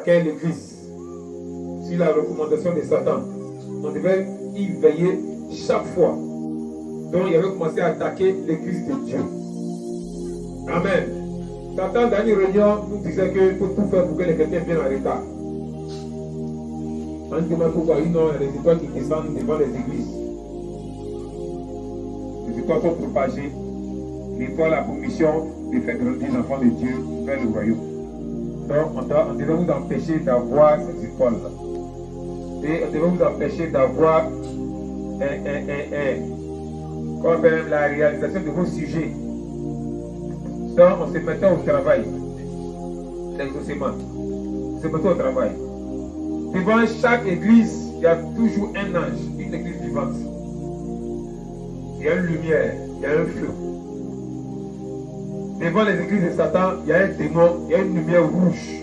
attaquait l'église, sur la recommandation de Satan, on devait y veiller chaque fois. Donc il avait commencé à attaquer l'église de Dieu. Amen. Satan, dans une réunion, nous disait qu'il faut tout faire pour que les chrétiens viennent en retard. On se demande pourquoi il y a des étoiles qui descendent devant les églises. Les étoiles sont propagées. L'étoile a pour mission de faire grandir les enfants de Dieu vers le royaume. Donc, on devait vous empêcher d'avoir ces étoiles-là. Et on devait vous empêcher d'avoir la réalisation de vos sujets. Donc, on se mettait au travail. L'exaucement. On se mettait au travail. Devant chaque église, il y a toujours un ange, une église vivante. Il y a une lumière, il y a un feu. Devant les églises de Satan, il y a un démon, il y a une lumière rouge.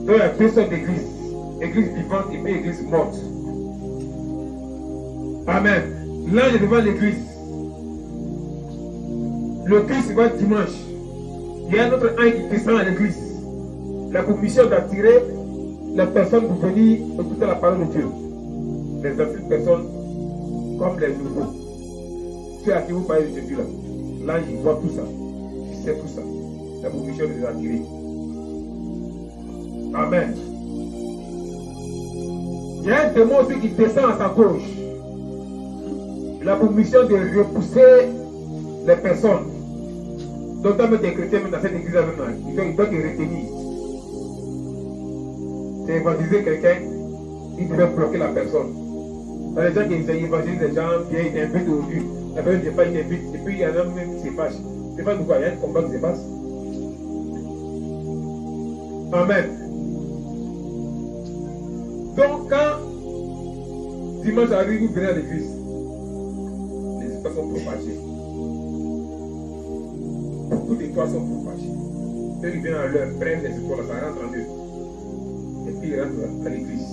Donc il y a deux sortes d'églises. Église vivante et puis église morte. Amen. L'ange est devant l'église. Le Christ va dimanche. Il y a un autre ange qui descend à l'église. La commission d'attirer les personnes pour venir écouter la parole de Dieu. Les anciennes personnes comme les nouveaux. Ceux à qui vous parlez de Jésus là. L'ange il voit tout ça. Il sait tout ça. La commission de les attirer. Amen. Il y a un démon aussi qui descend à sa gauche. Il a pour mission de repousser les personnes. Donc, même des chrétiens, même dans cette église, il doit te retenir. C'est évangéliser quelqu'un, il devait bloquer la personne. Dans les gens qui évangélisent les gens, ils invitent au but. La personne ne dit pas, il invite. Et puis, il y en a même qui se fâchent. C'est pas pourquoi il y a un combat qui se passe. Amen. Donc, quand dimanche arrive, vous venez à l'église, les étoiles sont propagées. Beaucoup d'étoiles sont propagées. Ceux qui viennent à l'heure prennent les étoiles, ça rentre en eux. Et puis ils rentrent à l'église.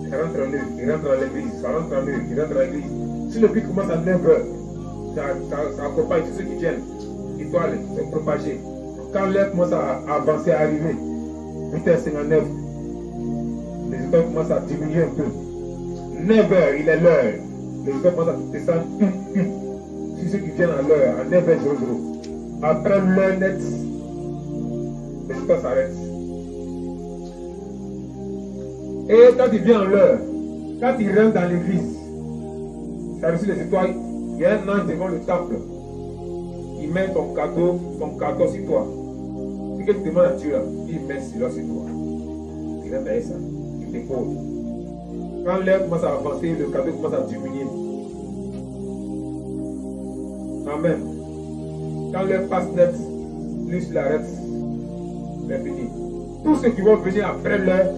Ça rentre en eux, ils rentrent à l'église, ça rentre en eux, ils rentrent à l'église. Si le but commence à 9h, ça accompagne tous ceux qui viennent. Les étoiles sont propagées. Quand l'heure commence à avancer, à arriver, 8h59, les étoiles commencent à diminuer un peu. 9h, il est l'heure. Les étoiles commencent à descendre une. Si ceux qui viennent à l'heure, à 9h00. Après l'heure nette, les étoiles s'arrêtent. Et quand il vient en l'heure, quand il rentre dans l'église, ça reçu les étoiles, il y a un ange devant le temple. Il met ton cadeau sur toi. Ce que tu demandes à Dieu, là, il met cela sur toi. Il rentre avec ça, il dépose. Quand l'heure commence à avancer, le cadeau commence à diminuer. Amen. Quand l'heure passe net, lui l'arrête. C'est fini. Tous ceux qui vont venir après l'heure,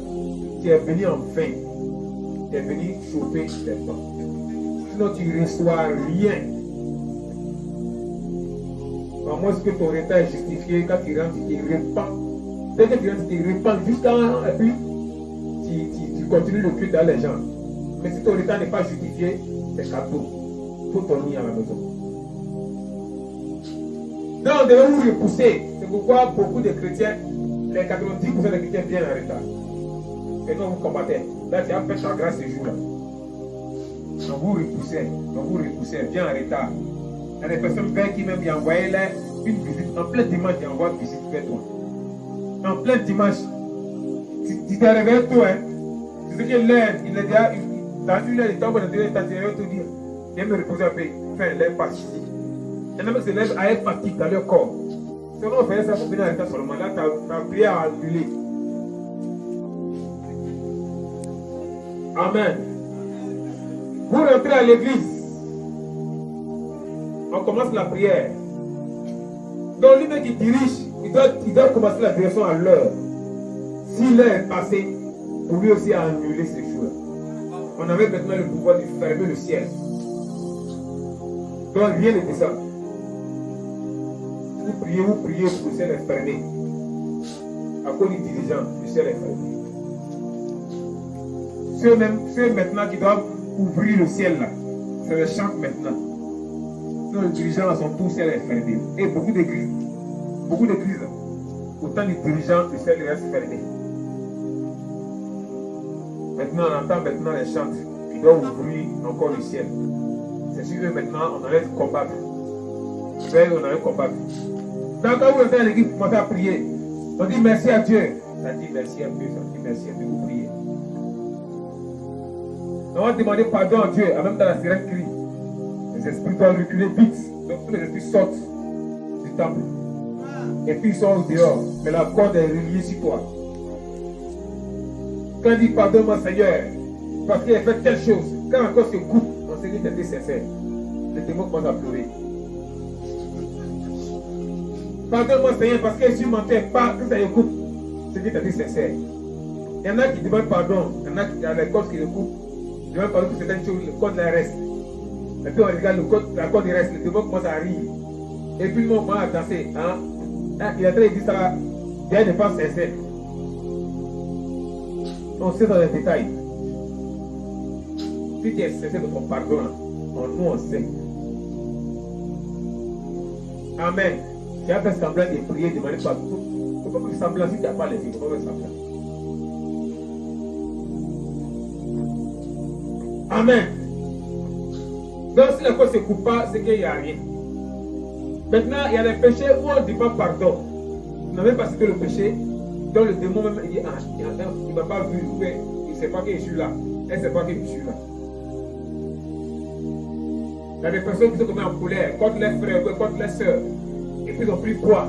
tu es venu en vain. Tu es venu chauffer les temps. Sinon tu ne reçois rien. À moins que ton retard est justifié, quand tu rentres, tu te repens. Dès que tu rentres, tu te repens jusqu'à et puis tu continues le culte dans les gens. Mais si ton retard n'est pas justifié, c'est cadeau. Il faut dormir à la maison. Donc on devait vous repousser. C'est pourquoi beaucoup de chrétiens, les 90% des chrétiens viennent en retard. Et donc vous combattez. Là tu as fait ta grâce ce jour-là. Donc vous repoussez, viens en retard. Il y a des personnes qui même y envoyaient une visite. En plein dimanche, ils envoient une visite vers toi. En plein dimanche, tu t'es réveillé tôt, hein. C'est ce que l'air, il est déjà, dans une heure, il tombe dans une heure, il va te dire, viens me reposer un peu, enfin, l'air passe. Il y en a même qui se lèvent à être fatigue dans leur corps. Si on fait ça pour venir en retard seulement, là, ta prière a annulé. Amen. Vous rentrez à l'église. On commence la prière. Donc lui-même qui dirige, il doit commencer la direction à l'heure. Si l'heure est passée, pour lui aussi annuler ces jours. On avait maintenant le pouvoir de fermer le ciel. Donc rien ne descend. Vous priez pour le ciel est fermé. À cause du dirigeant, le ciel est fermé. Ceux maintenant qui doivent ouvrir le ciel là, c'est le chant maintenant. Donc les dirigeants sont tous ciel est fermé. Et beaucoup d'églises. autant de dirigeants, le ciel reste fermé. Maintenant, on entend maintenant les chantes qui doivent ouvrir encore le ciel. C'est sûr que maintenant, on allait combattre. Vous savez, on allait combattre. Donc, quand vous êtes à l'église, vous commencez à prier. On dit merci à Dieu. Ça dit merci à Dieu. Ça dit merci à Dieu. Vous priez. On va demander pardon à Dieu. En même temps, la sirène crie. Les esprits doivent reculer vite. Donc, tous les esprits sortent du temple. Et puis, ils sont au dehors. Mais la corde est reliée sur toi. Quand il dit pardonne-moi, Seigneur, parce qu'il a fait telle chose. Quand encore se coupe, on s'est dit que c'était sincère. Le démon commence à pleurer. Pardonne-moi, Seigneur, parce que si je ne mentais pas, que ça y coupe, c'est que c'était sincère. Il y en a qui demandent pardon. Il y en a qui, dans les cordes qui le coupent, ils demandent pardon pour certaines choses, le code là reste. Et puis on regarde le code, la corde reste, le démon commence à rire. Et puis le moment à danser. Hein? Il a très dit ça, il y a des dépenses sincères. On sait dans les détails. Si tu es sincère de ton pardon, nous on sait. Amen. Tu as fait semblant de prier, de demander pardon. Il ne faut pas faire semblant si tu n'as pas les filles. Il ne faut pas faire semblant. Amen. Donc si la cause ne se coupe pas, c'est qu'il n'y a rien. Maintenant, il y a des péchés où on ne dit pas pardon. On n'a même pas cité le péché. Donc le démon même il dit, ah, il ne m'a pas vu, il ne sait pas que je suis là. Elle ne sait pas que je suis là. Il y a des personnes qui sont tombées en colère contre les frères, contre les soeurs. Et puis ils ont pris poids.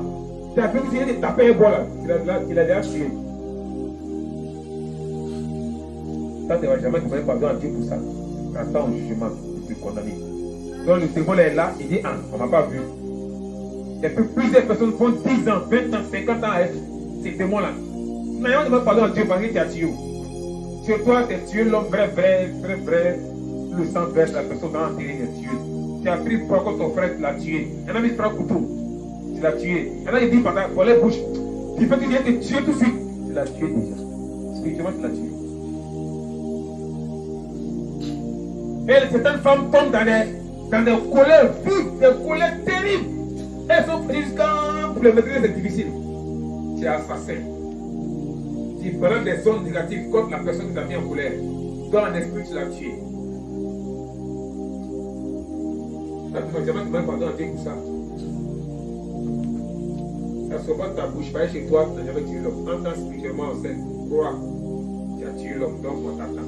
Tu as vu qu'il y a des tapés et bois là. Il a déjà tué. Ça, tu ne vas jamais demander pardon à Dieu pour ça. Attends au jugement, tu es condamné. Donc le démon est là, il dit, ah, on ne m'a pas vu. Et puis plusieurs personnes font 10 ans, 20 ans, 50 ans à être ces démons-là. Mais on ne demande pardon à Dieu parce qu'il t'a tué. Sur toi, tu as tué l'homme vrai, le sang verse, la personne dans l'enterré, tu l'as tué. Tu as pris poids contre ton frère, tu l'as tué. Il y en a mis un couteau, tu l'as tué. Il y en a qui disent pour les bouches, tu fais que tu viens te tuer tout de suite. Tu l'as tué déjà. Spirituellement, tu l'as tué. Et certaines femmes tombent dans des colères vives, des colères terribles. Elles sont jusqu'à pour les maîtriser, c'est difficile. Tu es assassin. Tu prends des zones négatives contre la personne qui t'a mis en colère. Dans un esprit, tu l'as tué. Tu n'as jamais demandé pardon à Dieu pour ça. Ça ne sort pas de ta bouche, pas chez toi, tu n'as jamais tué l'homme. En tant spirituellement, on sait, crois, tu as tué l'homme, donc on t'attend.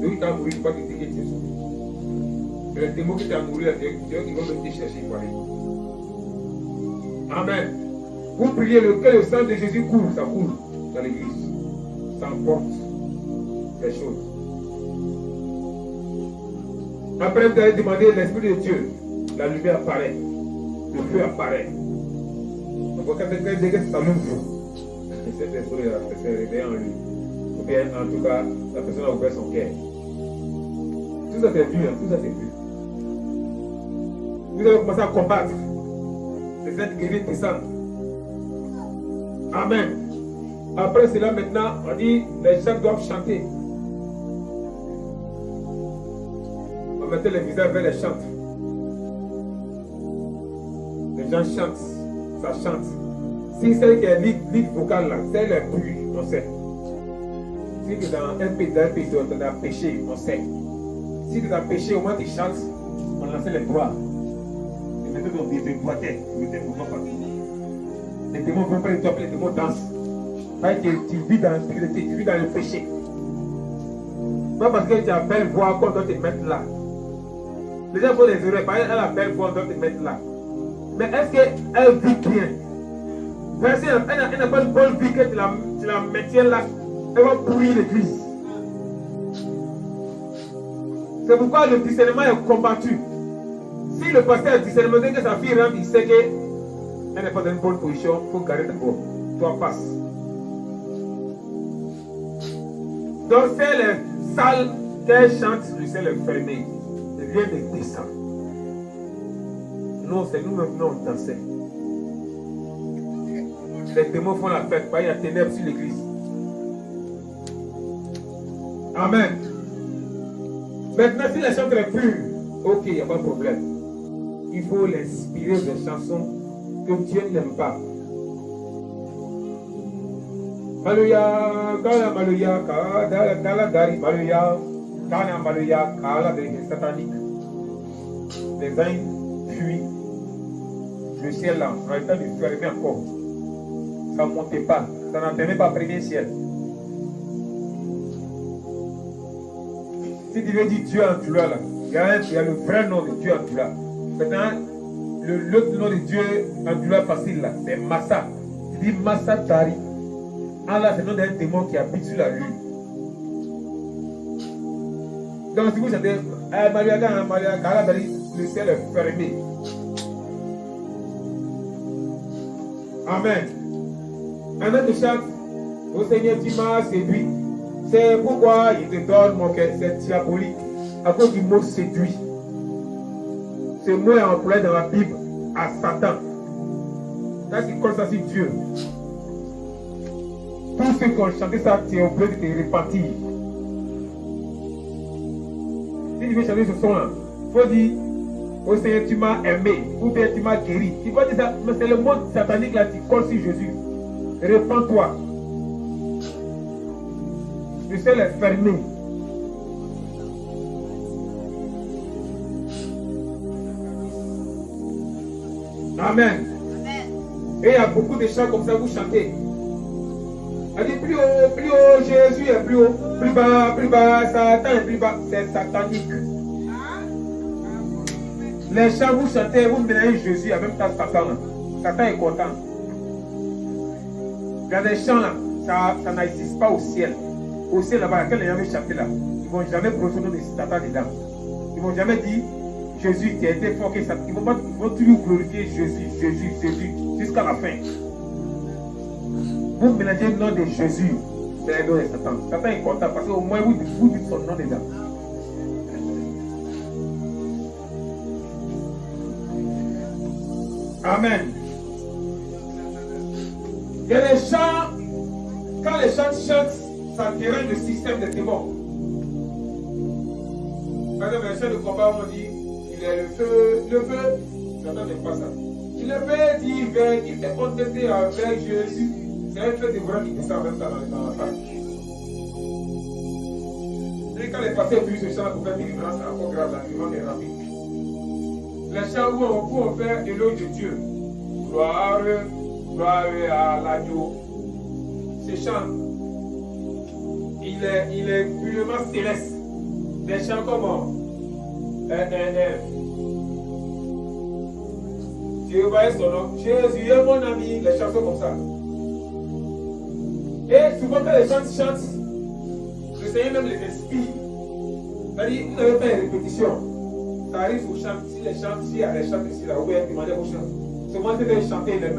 Donc il t'a mouru, il ne faut pas te dire que tu es sauvé. C'est le démon qui t'a mouru, Dieu, ils vont venir te chercher, il faut aller. Amen. Vous priez que le sang de Jésus coule, ça coule dans l'église. Ça emporte les choses. Après, vous allez demander l'Esprit de Dieu. La lumière apparaît. Le feu apparaît. Donc, quand quelqu'un dit que c'est un même feu, cet esprit s'est réveillé en lui. Ou bien, en tout cas, la personne a ouvert son cœur. Tout ça c'est vu, tout ça c'est vu. Vous allez commencer à combattre. Les êtres guéris descendent. Amen. Après cela, maintenant, on dit les gens doivent chanter. On mettait les visages vers les chantes. Les gens chantent, ça chante. Si celle qui est lead vocal là, celle est pure, on sait. Si tu es dans un pays, tu as péché, on sait. Si tu as péché, au moins tu chantes, on lançait les doigts. Et maintenant, on boitait, tu mettais le mouvement partout. Les démons vont pas les top, les démons dansent. Tu vis dans l'impureté, tu vis dans le péché. Pas parce que tu as belle voix qu'on doit te mettre là. Les gens font des erreurs, parce qu'elle a belle voix, on doit te mettre là. Mais est-ce qu'elle vit bien? Parce qu'elle n'a pas une bonne vie que tu la maintiens là, elle va pourrir l'église. C'est pourquoi le discernement est combattu. Si le pasteur discernement que sa fille rentre, il sait qu'elle n'est pas dans une bonne position, il faut garder d'abord. Toi, passe. Donc, c'est les salles qu'elle chante, le ciel est fermé. Rien ne descend. Non, c'est nous-mêmes, on dansait. Les démons font la fête, il y a ténèbres sur l'église. Amen. Maintenant, si la chanteur est pure, ok, il n'y a pas de problème. Il faut l'inspirer des chansons que Dieu n'aime pas. Maluya, Kala Maluya, Kala Gari Maluya, Kana Maluya, Kala des sataniques. Les anges fuient. Le ciel là, on a le temps de fermer encore. Ça ne montait pas, ça n'atteignait pas premier ciel. Si tu veux dire Dieu en douleur là, il y a le vrai nom de Dieu en douleur. Maintenant, l'autre nom de Dieu en douleur facile là, c'est Massa. Tu dis Massa Tari. Allah, c'est le nom d'un démon qui habite sur la lune. Donc, si vous chantez, le ciel est fermé. Amen. Un autre chante, au Seigneur, tu m'as séduit. C'est pourquoi il te donne mon cœur. C'est diabolique. À cause du mot séduit. Ce mot est employé dans la Bible à Satan. Là, c'est comme ça, c'est Dieu. Tous ceux qui ont chanté ça, tu es obligé de te repentir. Si tu veux chanter ce son-là, il faut dire, oh Seigneur, tu m'as aimé, ou bien tu m'as guéri. Il faut dire ça, mais c'est le mot satanique là qui colle sur Jésus. Repends-toi. Le ciel est fermé. Amen. Et il y a beaucoup de chants comme ça, vous chantez. Elle dit plus haut, Jésus est plus bas, Satan est plus bas. C'est satanique. Les chants, vous chantez, vous mélangez Jésus en même temps Satan. Satan est content. Il y a des chants là, ça n'existe pas au ciel. Au ciel là-bas, quand les gens veulent chanter là, ils ne vont jamais prononcer le nom de Satan dedans. Ils ne vont jamais dire Jésus qui a été fort que Satan. Ils vont toujours glorifier Jésus, jusqu'à la fin. Vous mélangez le nom de Jésus, c'est le nom de Satan. Satan est content parce qu'au moins vous dites son nom dedans. Amen. Il y a des chants, quand les chants chantent, ça dérange le système des démons. Par exemple, les chants de combat, on dit, il est le feu, Satan n'aime pas ça. Il est fait divin, il est contesté avec Jésus. C'est un fait de vrai qui descend en même temps dans la salle. Et quand les pasteurs utilisent ce chant pour faire délivrance, c'est encore grave, la délivrance est rapide. Les chants où on fait l'éloge de Dieu. Gloire à l'agneau. Ce chant, il est purement céleste. Des chants comme Jéhovah est son nom. Jésus est mon ami. Les chansons comme ça. Et souvent quand les gens chantent, le Seigneur même les inspire. C'est-à-dire, vous n'avez pas une répétition. Ça arrive au chant. Si les chants, s'il y a des chants ici, là, où il y a demandé aux chants. Souvent, c'est de chanter les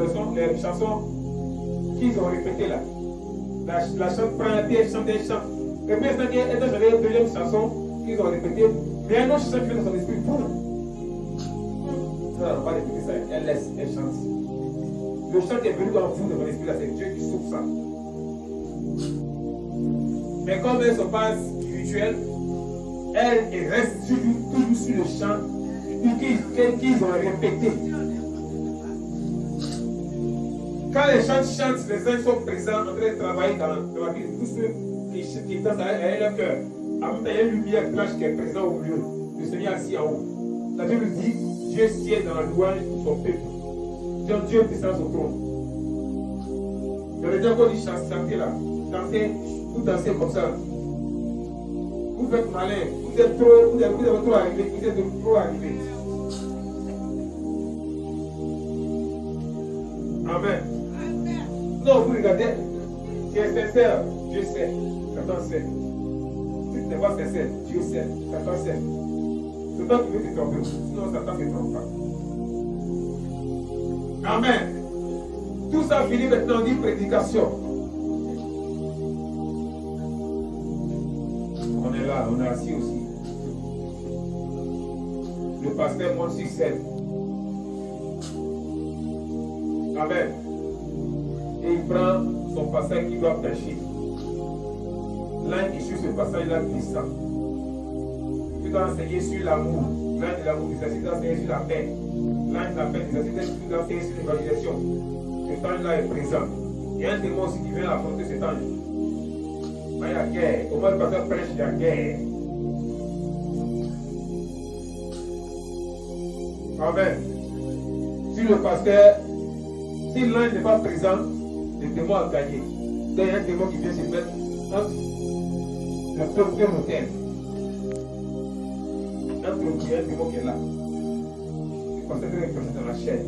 chansons qu'ils ont répétées là. La chante prend un pied, elle chante, elle chante. Et puis, elle a chanté une deuxième chanson qu'ils ont répétée. Mais un autre chant qui vient dans son esprit, boum. Ça n'a pas répété ça, elle laisse, elle chante. Le chant qui est venu dans vous, dans votre esprit là, c'est Dieu qui souffle ça. Mais comme elles ne sont pas spirituelles, elles restent toujours sur le chant qu'ils ont répété. Quand les gens chantent, les anges sont présents en train de travailler dans la vie de tous ceux qui dansent avec leur cœur. En même temps, il y a une lumière blanche qui est présente au milieu. Le Seigneur assis en haut. La Bible dit, Dieu sied dans la louange de son peuple. Donc Dieu descend son trône. Mais le diable dit chanter là, danser, vous dansez comme ça. Vous faites malin, vous êtes trop arrivés, vous êtes trop arrivés. Amen. Non, vous regardez, tu es sincère, Dieu sait, Satan sait. Si tu n'es pas sincère, Dieu sait, Satan sait. C'est toi qui veux te tromper, sinon Satan ne te trompe pas. Amen. Tout ça finit maintenant, on dit prédication. On est là, on est assis aussi. Le pasteur monte sur scène. Amen. Et il prend son passage qu'il doit prêcher. L'un qui sur ce passage-là descend. Tu dois enseigner sur l'amour. L'un de l'amour, tu dois enseigner sur la paix. L'un de la paix, tu dois enseigner sur l'évangélisation. Ce temps-là est présent. Il y a un démon aussi qui vient affronter cet ange. Il y a guerre. Au moins le pasteur prêche, il y a guerre. Amen. Si le pasteur, si l'ange n'est pas présent, le démon a gagné. Donc il y a un démon qui vient se mettre entre le peuple et l'autel. Entre il y a un démon qui est là. Le pasteur doit être dans la chair.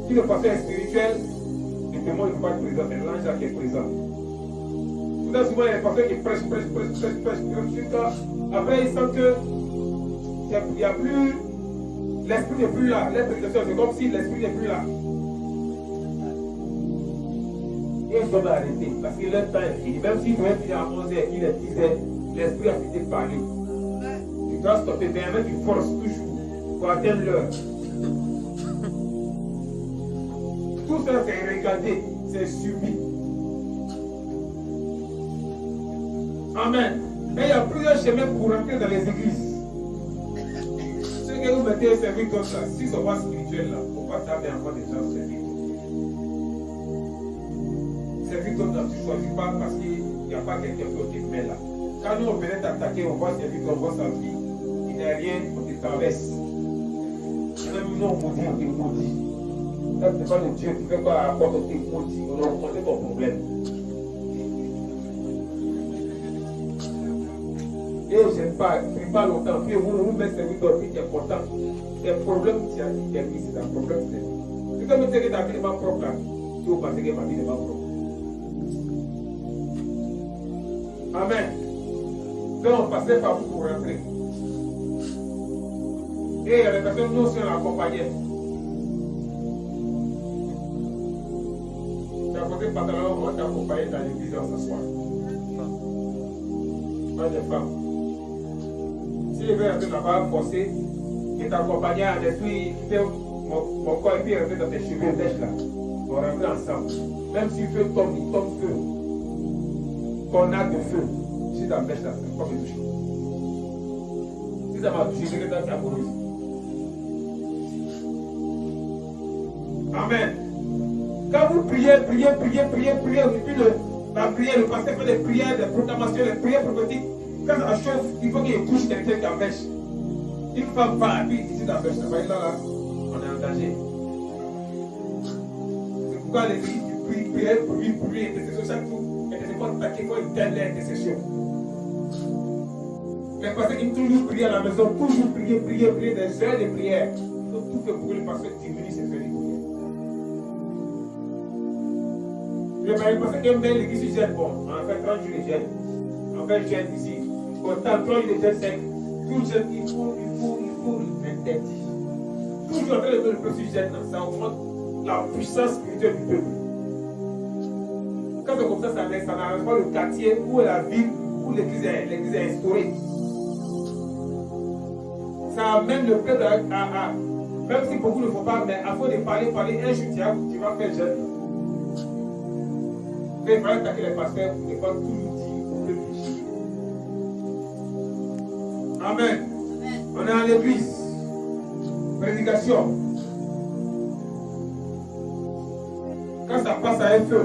Si le pasteur est spirituel, le démon ne peut pas être présent, c'est l'ange qui est présent. Tout à souvent, il y a des pasteurs qui prêchent. Après, ils sentent que il n'y a plus, l'esprit n'est plus là. Les prédications, c'est comme si l'esprit n'est plus là. Et ils doivent arrêter parce que leur temps est fini. Même s'il devait finir à 11h, il est 10h, l'esprit a fini de parler. Tu dois stopper, mais avec une force toujours pour atteindre l'heure. Tout ça, c'est regardé, c'est subi. Amen. Mais il y a plusieurs chemins pour rentrer dans les églises. Ceux que vous mettez servir comme ça, s'ils ne sont pas spirituels là, il ne faut pas tarder encore des gens servir. Servir comme ça, tu ne choisis pas parce qu'il n'y a pas quelqu'un qui te met là. Quand nous on venait t'attaquer, on voit servir comme on voit sa vie. Il n'y a rien, on te traverse. Même nous on maudit, on te maudit. Ça, ce n'est pas le Dieu qui fait quoi à la porte, on te maudit, on a rencontré ton problème. Et je n'aime pas, je ne prie pas longtemps. Puis vous mettez servir dans vie qui est important. Les problèmes qui a dit, c'est un problème. C'est comme si ta vie n'est pas propre là. Tu vas penser que ma vie n'est pas propre. Amen. Donc on passait par vous pour rentrer. Et il y a des personnes, nous aussi on l'accompagnait. Tu as posé le pantalon, on va t'accompagner dans l'église en s'asseoir. Pas des femmes. Si je vais rentrer là-bas, forcer, et t'accompagner à l'esprit, mon corps et puis rentrer dans tes cheveux lèches là. On va rentrer ensemble. Même si le feu tombe, il tombe feu. Qu'on a de feu. Si ça me lèche là, ça ne peut pas me toucher. Si ça m'a touché, je vais dans ta police. Amen. Quand vous priez, et puis la prière, le pasteur fait des prières, des proclamations, des prières prophétiques. Quand ça chauffe, il faut qu'il touche quelqu'un qui empêche. Une femme va, et puis ici dans l'empêche, là, on est en danger. C'est pourquoi les filles, tu pries, prière, intercession chaque jour. Et c'est pas attaquer, il faut une telle intercession. Les pasteurs qui toujours prient à la maison, toujours prier, des heures de prière. Il faut tout faire pour que le pasteur diminue ses heures de prière. Le pasteur qui aime bien l'église, il gêne, bon, on fait 30 jours de gêne. On fait gêne ici. Autant 30 jours de gêne sec. Tout jeune, il faut l'interdire. Toujours en train de faire le processus gêne, ça augmente la puissance spirituelle du peuple. Quand c'est comme ça n'arrange pas le quartier ou la ville où l'église est instaurée. Ça amène le peuple à même si beaucoup ne font pas, mais à force de parler, un jour tu vas faire jeune. Mais il faut attaquer les pasteurs pour ne pas tout dire au peuple. Amen. On est à l'église. Prédication. Quand ça passe à un feu,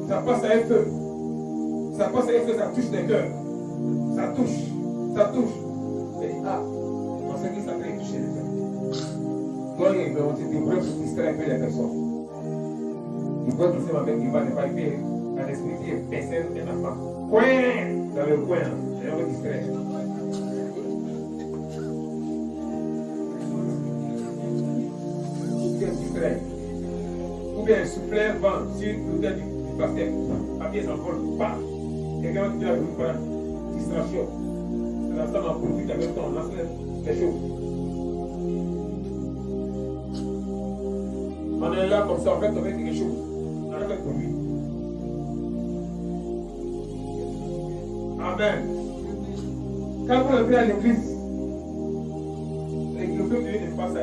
ça touche les cœurs. Ça touche. Et on sait que ça peut toucher les cœurs. Donc, on te débrouille pour distraire un peu les personnes. Il doit toucher ma mère qui va ne pas y faire. À l'esprit qui est baissé un enfant. Coin dans le coin, je vais me distraire. Ou bien souffler un vent sur le gars du pasteur. Papier s'envole, pas. Quelqu'un qui a vu par distraction. C'est l'ensemble en profite avec ton lance les choses. On est là comme ça, on fait tomber quelque chose. On a fait pour lui. Amen. Quand vous entrez à l'église, le peuple n'est pas ça.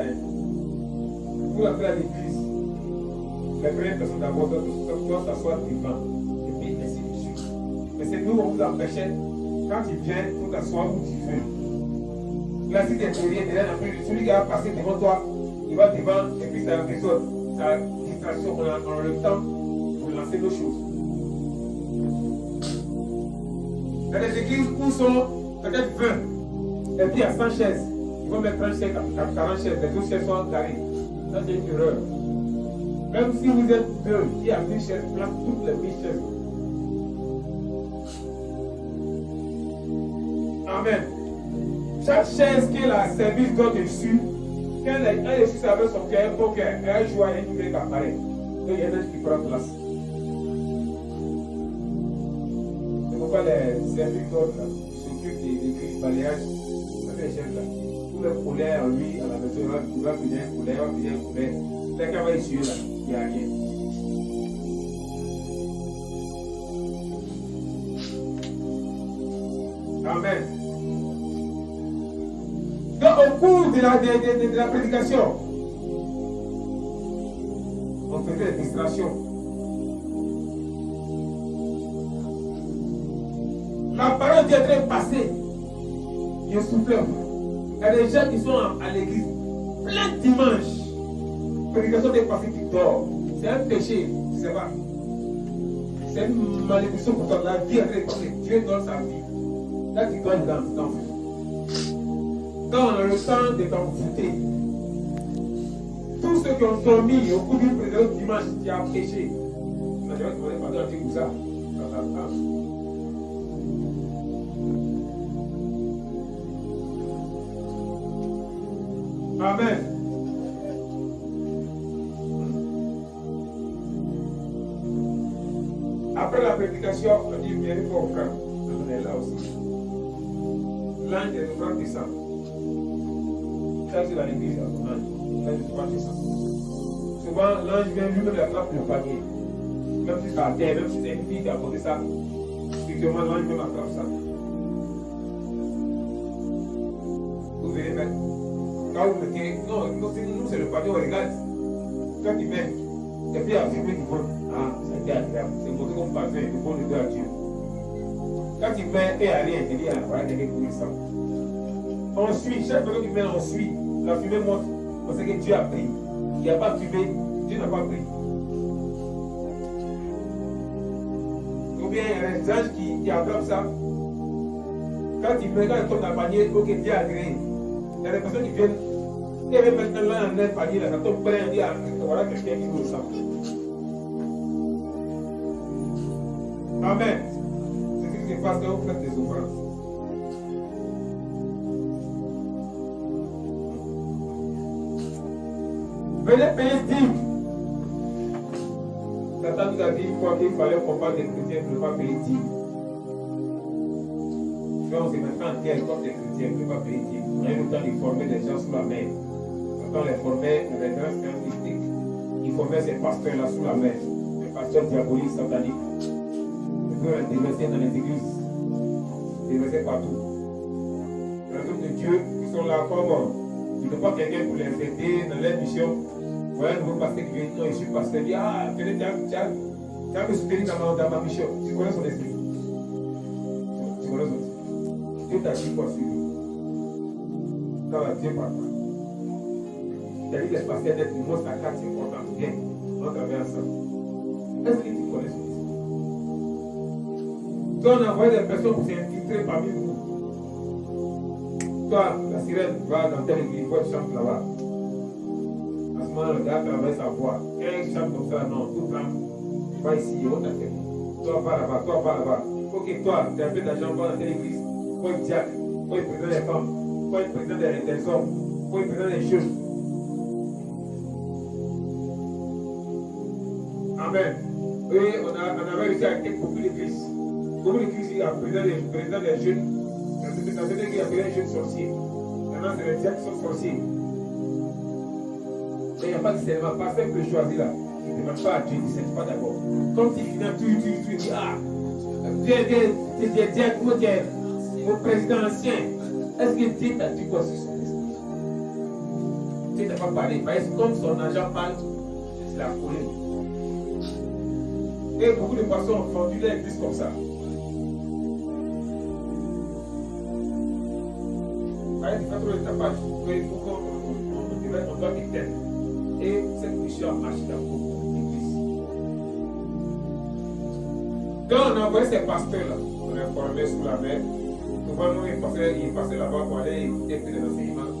Vous entrez à l'église, les premières personnes d'abord doivent s'asseoir devant. Et puis ainsi de suite. Mais c'est nous, on vous empêchait, quand tu viens, pour t'asseoir où tu veux. Là, si tu es derrière, celui qui va passer devant toi, il va devant, et puis c'est la personne. sa distraction, on a le temps pour lancer nos choses. Dans les églises où sont peut-être 20, et puis il y a 100 chaises, ils vont mettre 30 chaises, 40 chaises, les 12 chaises sont garées. Ça, c'est une erreur. Même si vous êtes deux, il y a 1000 chaises, place toutes les 1000 chaises. Amen. Chaque chaise qu'elle a servi doit dessus, quand elle est dessus avec son cœur, pour qu'elle joue à un numéro qui apparaît. Donc il y a un ange qui prend place. C'est pourquoi les services d'autres qui s'occupent des crises balayage, ça fait les chaises là. Tout le poulet en lui, à la maison, il va finir un poulet, il va finir un poulet. Dès qu'elle va essuyer là, il n'y a rien. Amen. Donc au cours de la prédication, on faisait des distractions. La parole vient d'être passée. Il y a souffleur. Il y a des gens qui sont à l'église plein de dimanches. Prédication des passés qui dort. C'est un péché, tu sais pas. C'est une malédiction pour toi. La vie avec Dieu donne sa vie. Là, tu dois dans quand on a le temps de t'envoûter, tous ceux qui ont dormi au cours d'une prédication dimanche, qui a péché, on a déjà demandé pardon à Dieu pour ça. Amen. Après la prédication, on dit bienvenue au frère. On est là aussi. L'ange est le grand puissant. Ça, c'est dans l'église, l'ange est le grand puissant. Souvent, l'ange vient lui-même la trappe le panier. Même si c'est à terre, même si c'est une fille qui a posé ça, strictement, l'ange même attrape ça. Vous verrez, mais quand vous mettez, non, nous c'est le panier, on regarde. Quand il met, et puis il y a un film qui vole. Ah, c'est agréable. C'est montré comme parfait, il faut le dire à Dieu. Quand il met, et il n'y a rien, il dit, ah, voilà, quelqu'un qui ça. On suit, chaque personne qui met, on suit. La fumée monte, on sait que Dieu a pris. Il n'y a pas fumé, Dieu n'a pas pris. Ou bien il y a des anges qui attrapent ça. Quand il met, quand il tombe dans le panier, ok, Dieu a agréé. Il y a des personnes qui viennent, qui avaient maintenant là dans un panier, là, ça tombe plein, on dit, ah, voilà quelqu'un qui veut ça. Amen. C'est ce qui se passe quand vous faites des offrandes. Venez payer 10. Satan nous a dit une fois qu'il fallait combattre des chrétiens pour ne pas payer 10. Donc c'est maintenant en terre comme des chrétiens pour ne pas payer 10. On a eu le temps de former des gens sous la main. Quand on les formait, les grands scientifiques, ils formaient ces pasteurs-là sous la main. Les pasteurs diaboliques, sataniques. Ils peuvent être déversés dans les églises. Déversés partout. Les hommes de Dieu, ils sont là comme ils n'ont pas quelqu'un pour les aider dans leur mission. Voilà un nouveau pasteur qui vient, non, je suis pasteur, il dit, ah, tu as me soutenir dans ma mission. Tu connais son esprit. Tu connais son esprit. Dieu t'a dit quoi sur lui. Quand Dieu parle. Il a dit que les pasteurs d'être une monstre à 4, c'est important. Bien, on travaille ensemble. Est-ce que tu connais son esprit? Toi, on a envoyé des personnes pour s'infiltrer parmi vous. Toi, la sirène va dans telle église, toi tu chantes là-bas. À ce moment-là, le gars travaille sa voix. Quand il chante comme ça, non, tout prend. Va ici, on t'a fait. Toi, va là-bas, toi, va là-bas. Ok, toi, tu as fait d'argent, va dans telle église. Toi, il diacre, toi, il présente les femmes, toi, il présente des hommes, toi, il présente les jeunes. Amen. Et on avait réussi à quitter beaucoup d'églises. Beaucoup d'églises, il y a président des jeunes. Dans cette église, il y avait un jeune sorcier. Maintenant, c'est les diacres qui sont sorciers. Mais il n'y a pas de cinéma. Pas simple choisir là. Il ne demande pas à Dieu, il ne sait pas d'abord. Comme si finalement, tu dis, ah, tu es diacre, tu es mon président ancien. Est-ce que Dieu t'a dit quoi sur son esprit? Dieu t'a pas parlé. Parce que comme son agent parle, c'est la folie. Et beaucoup de personnes ont vendu l'église comme ça. Quand on le tapage, on doit éteindre. Et cette mission a marché dans beaucoup d'églises. Quand on a envoyé ces pasteurs-là, on les formait sous la mer. Souvent, nous, ils passaient là-bas pour aller écouter plus d'enseignements.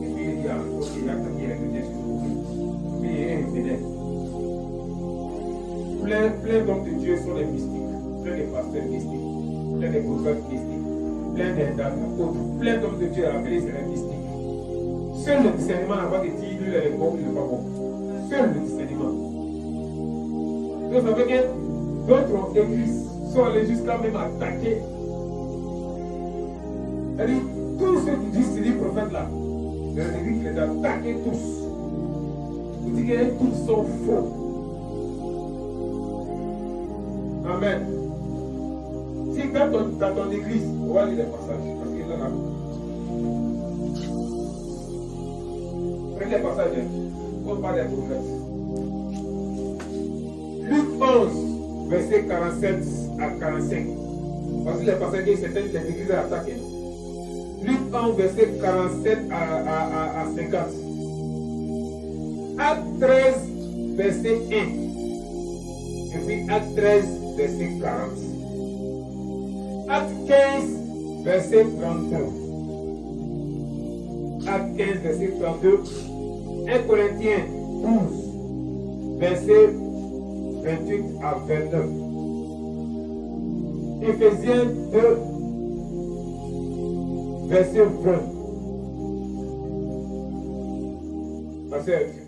Et puis, il dit, ah, ok, il y a qui est chrétien sur vous. Puis, ils venaient. Plein d'hommes de Dieu sont des mystiques, plein de pasteurs mystiques, plein de prophètes mystiques, plein d'apôtres, plein d'hommes de Dieu appelés c'est les mystiques. Seul le discernement n'a pas de dire lui il est bon, il n'est pas bon. Seul le discernement. Donc ça veut dire d'autres églises sont allés jusqu'à même attaquer. C'est-à-dire, tous ceux qui disent c'est des prophètes là, les églises les attaquent tous. Vous dites que tous sont faux. Amen. Si dans ton église, on va lire les passages, parce qu'il y en a. Prenez les passages, on parle des prophètes. Luc 11, verset 47 à 45. Parce que les passages que certaines des églises attaquent. Luc 11, verset 47 à 50. Acte 13, verset 1. Et puis Acte 13, verset 40. Acte 15, verset 32. Acte 15, verset 32. 1 Corinthiens 12, verset 28 à 29. Éphésiens 2, verset 20. Pasteur.